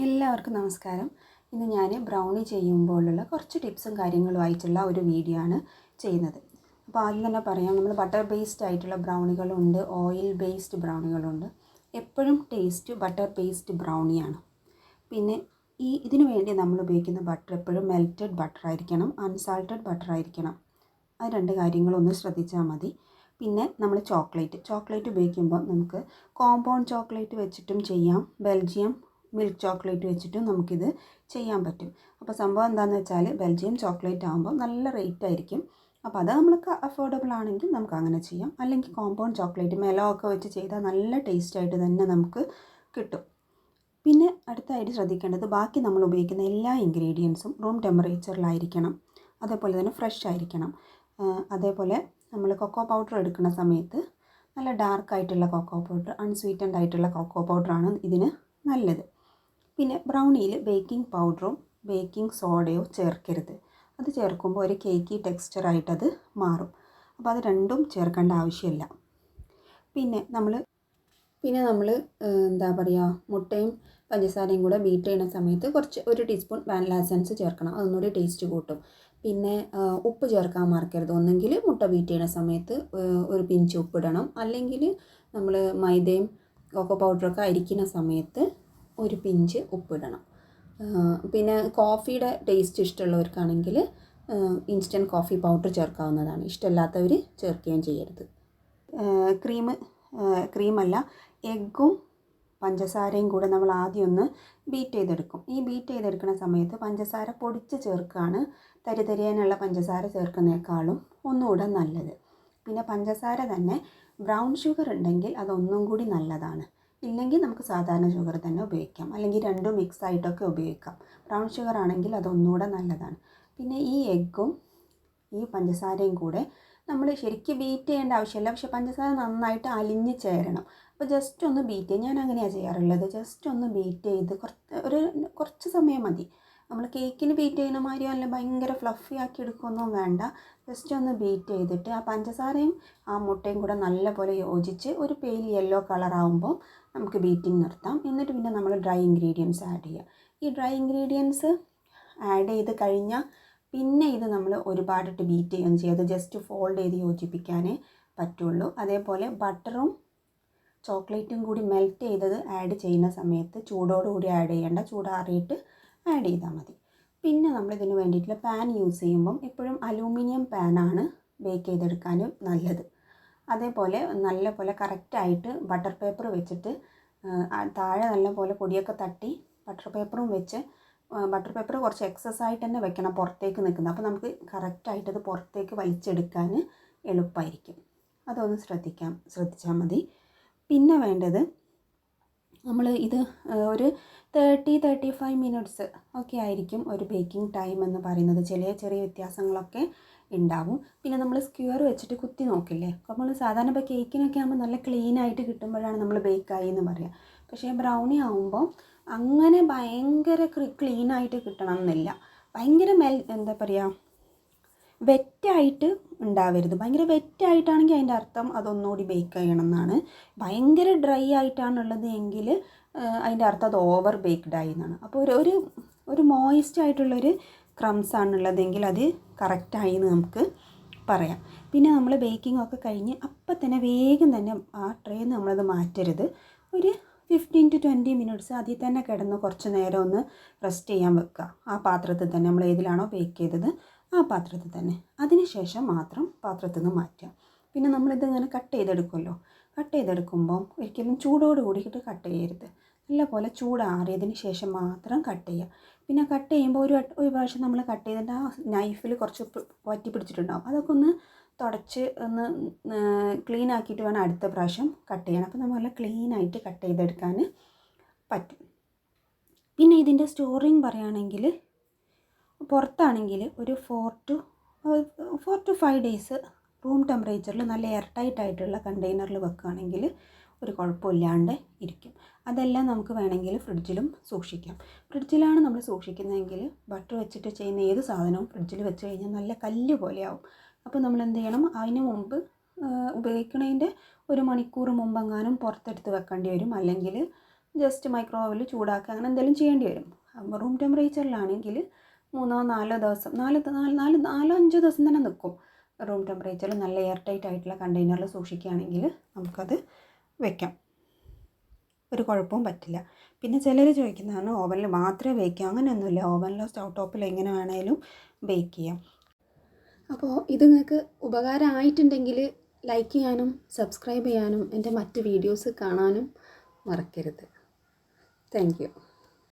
എല്ലാവർക്കും നമസ്കാരം. ഇന്ന് ഞാൻ ബ്രൗണി ചെയ്യുമ്പോഴുള്ള കുറച്ച് ടിപ്സും കാര്യങ്ങളുമായിട്ടുള്ള ഒരു വീഡിയോ ആണ് ചെയ്യുന്നത്. അപ്പോൾ ആദ്യം തന്നെ പറയാം, നമ്മൾ ബട്ടർ ബേസ്ഡ് ആയിട്ടുള്ള ബ്രൗണികളുണ്ട്, ഓയിൽ ബേസ്ഡ് ബ്രൗണികളുണ്ട്. എപ്പോഴും ടേസ്റ്റ് ബട്ടർ ബേസ്ഡ് ബ്രൗണിയാണ്. പിന്നെ ഇതിനു വേണ്ടി നമ്മൾ ഉപയോഗിക്കുന്ന ബട്ടർ എപ്പോഴും മെൽറ്റഡ് ബട്ടർ ആയിരിക്കണം, അൺസാൾട്ടഡ് ബട്ടർ ആയിരിക്കണം. അത് രണ്ട് കാര്യങ്ങളൊന്ന് ശ്രദ്ധിച്ചാൽ മതി. പിന്നെ നമ്മൾ ചോക്ലേറ്റ് ഉപയോഗിക്കുമ്പോൾ നമുക്ക് കോമ്പൗണ്ട് ചോക്ലേറ്റ് വെച്ചിട്ടും ചെയ്യാം, ബെൽജിയം മിൽക്ക് ചോക്ലേറ്റ് വെച്ചിട്ടും നമുക്കിത് ചെയ്യാൻ പറ്റും. അപ്പോൾ സംഭവം എന്താണെന്ന് വെച്ചാൽ, ബെൽജിയം ചോക്ലേറ്റ് ആകുമ്പോൾ നല്ല റേറ്റ് ആയിരിക്കും. അപ്പോൾ അത് നമ്മൾക്ക് അഫോർഡബിൾ ആണെങ്കിൽ നമുക്ക് അങ്ങനെ ചെയ്യാം. അല്ലെങ്കിൽ കോമ്പൗണ്ട് ചോക്ലേറ്റ് മെലോ ഒക്കെ വെച്ച് ചെയ്താൽ നല്ല ടേസ്റ്റായിട്ട് തന്നെ നമുക്ക് കിട്ടും. പിന്നെ അടുത്തായിട്ട് ശ്രദ്ധിക്കേണ്ടത്, ബാക്കി നമ്മൾ ഉപയോഗിക്കുന്ന എല്ലാ ഇൻഗ്രീഡിയൻസും റൂം ടെമ്പറേച്ചറിലായിരിക്കണം. അതേപോലെ തന്നെ ഫ്രഷ് ആയിരിക്കണം. അതേപോലെ നമ്മൾ കൊക്കോ പൗഡർ എടുക്കുന്ന സമയത്ത് നല്ല ഡാർക്കായിട്ടുള്ള കൊക്കോ പൗഡർ, അൺസ്വീറ്റൻഡ് ആയിട്ടുള്ള കൊക്കോ പൗഡറാണ് ഇതിന് നല്ലത്. പിന്നെ ബ്രൗണിയിൽ ബേക്കിംഗ് പൗഡറോ ബേക്കിംഗ് സോഡയോ ചേർക്കരുത്. അത് ചേർക്കുമ്പോൾ ഒരു കേക്കി ടെക്സ്ചറായിട്ടത് മാറും. അപ്പോൾ അത് രണ്ടും ചേർക്കേണ്ട ആവശ്യമില്ല. പിന്നെ നമ്മൾ എന്താ പറയുക, മുട്ടയും പഞ്ചസാരയും കൂടെ ബീറ്റ് ചെയ്യുന്ന സമയത്ത് ഒരു ടീസ്പൂൺ വാനില എസൻസ് ചേർക്കണം. അതൊന്നുകൂടി ടേസ്റ്റ് കൂട്ടും. പിന്നെ ഉപ്പ് ചേർക്കാൻ മറക്കരുത്. ഒന്നെങ്കിൽ മുട്ട ബീറ്റ് ചെയ്യുന്ന സമയത്ത് ഒരു പിഞ്ച് ഉപ്പിടണം, അല്ലെങ്കിൽ നമ്മൾ മൈദയും കൊക്കോ പൗഡറൊക്കെ അരിക്കുന്ന സമയത്ത് ഒരു പിഞ്ച് ഉപ്പിടണം. പിന്നെ കോഫിയുടെ ടേസ്റ്റ് ഇഷ്ടമുള്ളവർക്കാണെങ്കിൽ ഇൻസ്റ്റൻറ്റ് കോഫി പൗഡർ ചേർക്കാവുന്നതാണ്. ഇഷ്ടമില്ലാത്തവർ ചേർക്കുകയും ചെയ്യരുത്. ക്രീമല്ല, എഗ്ഗും പഞ്ചസാരയും കൂടെ നമ്മൾ ആദ്യം ഒന്ന് ബീറ്റ് ചെയ്തെടുക്കും. ഈ ബീറ്റ് ചെയ്തെടുക്കുന്ന സമയത്ത് പഞ്ചസാര പൊടിച്ച് ചേർക്കുകയാണ് തരിതരിയാനുള്ള പഞ്ചസാര ചേർക്കുന്നതിനേക്കാളും ഒന്നുകൂടെ നല്ലത്. പിന്നെ പഞ്ചസാര തന്നെ ബ്രൗൺ ഷുഗർ ഉണ്ടെങ്കിൽ അതൊന്നും കൂടി നല്ലതാണ്. ഇല്ലെങ്കിൽ നമുക്ക് സാധാരണ ഷുഗർ തന്നെ ഉപയോഗിക്കാം, അല്ലെങ്കിൽ രണ്ടും മിക്സ് ആയിട്ടൊക്കെ ഉപയോഗിക്കാം. ബ്രൗൺ ഷുഗർ ആണെങ്കിൽ അതൊന്നുകൂടെ നല്ലതാണ്. പിന്നെ ഈ എഗ്ഗും ഈ പഞ്ചസാരയും കൂടെ നമ്മൾ ശരിക്കും ബീറ്റ് ചെയ്യേണ്ട ആവശ്യമില്ല, പക്ഷേ പഞ്ചസാര നന്നായിട്ട് അലിഞ്ഞ് ചേരണം. അപ്പോൾ ജസ്റ്റ് ഒന്ന് ബീറ്റ് ചെയ്യും, ഞാൻ അങ്ങനെയാണ് ചെയ്യാറുള്ളത്. ജസ്റ്റ് ഒന്ന് ബീറ്റ് ചെയ്ത് കുറച്ച് സമയം മതി. നമ്മൾ കേക്കിന് ബീറ്റ് ചെയ്യുന്ന മാതിരിയോ അല്ല ഭയങ്കര ഫ്ലഫി ആക്കി എടുക്കുകയൊന്നും വേണ്ട. ജസ്റ്റ് ഒന്ന് ബീറ്റ് ചെയ്തിട്ട് ആ പഞ്ചസാരയും ആ മുട്ടയും കൂടെ നല്ലപോലെ യോജിച്ച് ഒരു പെയിൽ യെല്ലോ കളറാകുമ്പോൾ നമുക്ക് ബീറ്റിംഗ് നിർത്താം. എന്നിട്ട് പിന്നെ നമ്മൾ ഡ്രൈ ഇൻഗ്രീഡിയൻസ് ആഡ് ചെയ്യുക. ഈ ഡ്രൈ ഇൻഗ്രീഡിയൻസ് ആഡ് ചെയ്ത് കഴിഞ്ഞാൽ പിന്നെ ഇത് നമ്മൾ ഒരുപാടിട്ട് ബീറ്റ് ചെയ്യുകയൊന്നും ചെയ്യാതെ ജസ്റ്റ് ഫോൾഡ് ചെയ്ത് യോജിപ്പിക്കാനേ പറ്റുള്ളൂ. അതേപോലെ ബട്ടറും ചോക്ലേറ്റും കൂടി മെൽറ്റ് ചെയ്തത് ആഡ് ചെയ്യുന്ന സമയത്ത് ചൂടോടുകൂടി ആഡ് ചെയ്യേണ്ട, ചൂടാറിയിട്ട് ആഡ് ചെയ്താൽ മതി. പിന്നെ നമ്മളിതിന് വേണ്ടിയിട്ടുള്ള പാൻ യൂസ് ചെയ്യുമ്പം എപ്പോഴും അലൂമിനിയം പാനാണ് ബേക്ക് ചെയ്തെടുക്കാൻ നല്ലത്. അതേപോലെ നല്ലപോലെ കറക്റ്റായിട്ട് ബട്ടർ പേപ്പർ വെച്ചിട്ട് താഴെ നല്ലപോലെ പൊടിയൊക്കെ തട്ടി ബട്ടർ പേപ്പറും വെച്ച്, ബട്ടർ പേപ്പർ കുറച്ച് എക്സസ് ആയിട്ട് തന്നെ വെക്കണം, പുറത്തേക്ക് നിൽക്കുന്നത്. അപ്പോൾ നമുക്ക് കറക്റ്റായിട്ടത് പുറത്തേക്ക് വലിച്ചെടുക്കാൻ എളുപ്പമായിരിക്കും. അതൊന്ന് ശ്രദ്ധിച്ചാൽ മതി. പിന്നെ വേണ്ടത്, നമ്മൾ ഇത് ഒരു 30-35 മിനിറ്റ്സ് ഒക്കെ ആയിരിക്കും ഒരു ബേക്കിംഗ് ടൈം എന്ന് പറയുന്നത്. ചെറിയ വ്യത്യാസങ്ങളൊക്കെ ഉണ്ടാവും. പിന്നെ നമ്മൾ സ്ക്വയർ വെച്ചിട്ട് കുത്തി നോക്കില്ലേ, നമ്മൾ സാധാരണ ഇപ്പോൾ കേക്കിനൊക്കെ ആകുമ്പോൾ നല്ല ക്ലീനായിട്ട് കിട്ടുമ്പോഴാണ് നമ്മൾ ബേക്കായി എന്ന് പറയുക. പക്ഷേ ബ്രൗണി ആകുമ്പോൾ അങ്ങനെ ഭയങ്കര ക്ലീനായിട്ട് കിട്ടണം എന്നില്ല. ഭയങ്കര എന്താ പറയുക, വെറ്റായിട്ട് ഉണ്ടാവരുത്. ഭയങ്കര വെറ്റായിട്ടാണെങ്കിൽ അതിൻ്റെ അർത്ഥം അതൊന്നുകൂടി ബേക്ക് ചെയ്യണം എന്നാണ്. ഭയങ്കര ഡ്രൈ ആയിട്ടാണുള്ളത് എങ്കിൽ അതിൻ്റെ അർത്ഥം അത് ഓവർ ബേക്ക്ഡ് ആയി എന്നാണ്. അപ്പോൾ ഒരു മോയിസ്റ്റ് ആയിട്ടുള്ളൊരു ക്രംസ് ആണുള്ളതെങ്കിൽ അത് കറക്റ്റായി എന്ന് നമുക്ക് പറയാം. പിന്നെ നമ്മൾ ബേക്കിംഗ് ഒക്കെ കഴിഞ്ഞ് അപ്പം തന്നെ വേഗം തന്നെ ആ ട്രേന്ന് നമ്മളത് മാറ്റരുത്. ഒരു 15-20 മിനിറ്റ്സ് അതിൽ തന്നെ കിടന്ന് കുറച്ച് നേരം ഒന്ന് റെസ്റ്റ് ചെയ്യാൻ വെക്കുക. ആ പാത്രത്തിൽ തന്നെ, നമ്മൾ ഏതിലാണോ ബേക്ക് ചെയ്തത് ആ പാത്രത്തിൽ തന്നെ. അതിന് ശേഷം മാത്രം പാത്രത്തിൽ നിന്ന് മാറ്റുക. പിന്നെ നമ്മളിതിങ്ങനെ കട്ട് ചെയ്തെടുക്കുമ്പം ഒരിക്കലും ചൂടോട് കൂടിയിട്ട് കട്ട് ചെയ്യരുത്. നല്ലപോലെ ചൂടാറിയതിന് ശേഷം മാത്രം കട്ട് ചെയ്യുക. പിന്നെ കട്ട് ചെയ്യുമ്പോൾ ഒരു പ്രാവശ്യം നമ്മൾ കട്ട് ചെയ്തിട്ട് ആ നൈഫിൽ കുറച്ച് വറ്റി പിടിച്ചിട്ടുണ്ടാകും. അതൊക്കെ ഒന്ന് തുടച്ച് ഒന്ന് ക്ലീൻ ആക്കിയിട്ട് വേണം അടുത്ത പ്രാവശ്യം കട്ട് ചെയ്യാൻ. അപ്പോൾ നമ്മൾ നല്ല ക്ലീനായിട്ട് കട്ട് ചെയ്തെടുക്കാൻ പറ്റും. പിന്നെ ഇതിൻ്റെ സ്റ്റോറിങ് പറയുകയാണെങ്കിൽ, പുറത്താണെങ്കിൽ ഒരു 4 to 5 ഡേയ്സ് റൂം ടെമ്പറേച്ചറിൽ നല്ല എയർ ടൈറ്റ് ആയിട്ടുള്ള കണ്ടെയ്നറിൽ വെക്കുകയാണെങ്കിൽ ഒരു കുഴപ്പമില്ലാണ്ട് ഇരിക്കും. അതെല്ലാം നമുക്ക് വേണമെങ്കിൽ ഫ്രിഡ്ജിലും സൂക്ഷിക്കാം. ഫ്രിഡ്ജിലാണ് നമ്മൾ സൂക്ഷിക്കുന്നതെങ്കിൽ ബട്ടർ വെച്ചിട്ട് ചെയ്യുന്ന ഏത് സാധനവും ഫ്രിഡ്ജിൽ വെച്ച് കഴിഞ്ഞാൽ നല്ല കല്ല് പോലെയാവും. അപ്പോൾ നമ്മൾ എന്ത് ചെയ്യണം, അതിന് മുമ്പ് ഉപയോഗിക്കുന്നതിൻ്റെ 1 മണിക്കൂർ മുമ്പെങ്ങാനും പുറത്തെടുത്ത് വെക്കേണ്ടി വരും. അല്ലെങ്കിൽ ജസ്റ്റ് മൈക്രോവേവിൽ ചൂടാക്കുക, അങ്ങനെ എന്തെങ്കിലും ചെയ്യേണ്ടി വരും. റൂം ടെമ്പറേച്ചറിലാണെങ്കിൽ 3-4 ദിവസം 4-5 ദിവസം തന്നെ നിൽക്കും. റൂം ടെമ്പറേച്ചറിൽ നല്ല എയർ ടൈറ്റ് ആയിട്ടുള്ള കണ്ടെയ്നറിൽ സൂക്ഷിക്കുകയാണെങ്കിൽ നമുക്കത് വെക്കാം, ഒരു കുഴപ്പവും പറ്റില്ല. പിന്നെ ചിലർ ചോദിക്കുന്നതാണ് ഓവനിൽ മാത്രമേ ബേക്ക് ചെയ്യാം. അങ്ങനെയൊന്നുമില്ല, ഓവനിലോ സ്റ്റൗ ടോപ്പിലോ എങ്ങനെ വേണേലും ബേക്ക് ചെയ്യാം. അപ്പോൾ ഇത് നിങ്ങൾക്ക് ഉപകാരമായിട്ടുണ്ടെങ്കിൽ ലൈക്ക് ചെയ്യാനും സബ്സ്ക്രൈബ് ചെയ്യാനും എൻ്റെ മറ്റ് വീഡിയോസ് കാണാനും മറക്കരുത്. Thank you.